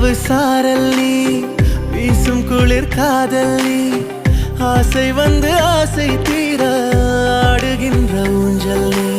இரவு சாரல் நீ வீசும் குளிர் காதல் நீ ஆசை வந்து ஆசை தீர ஆடுகின்ற ஊஞ்சல் நீ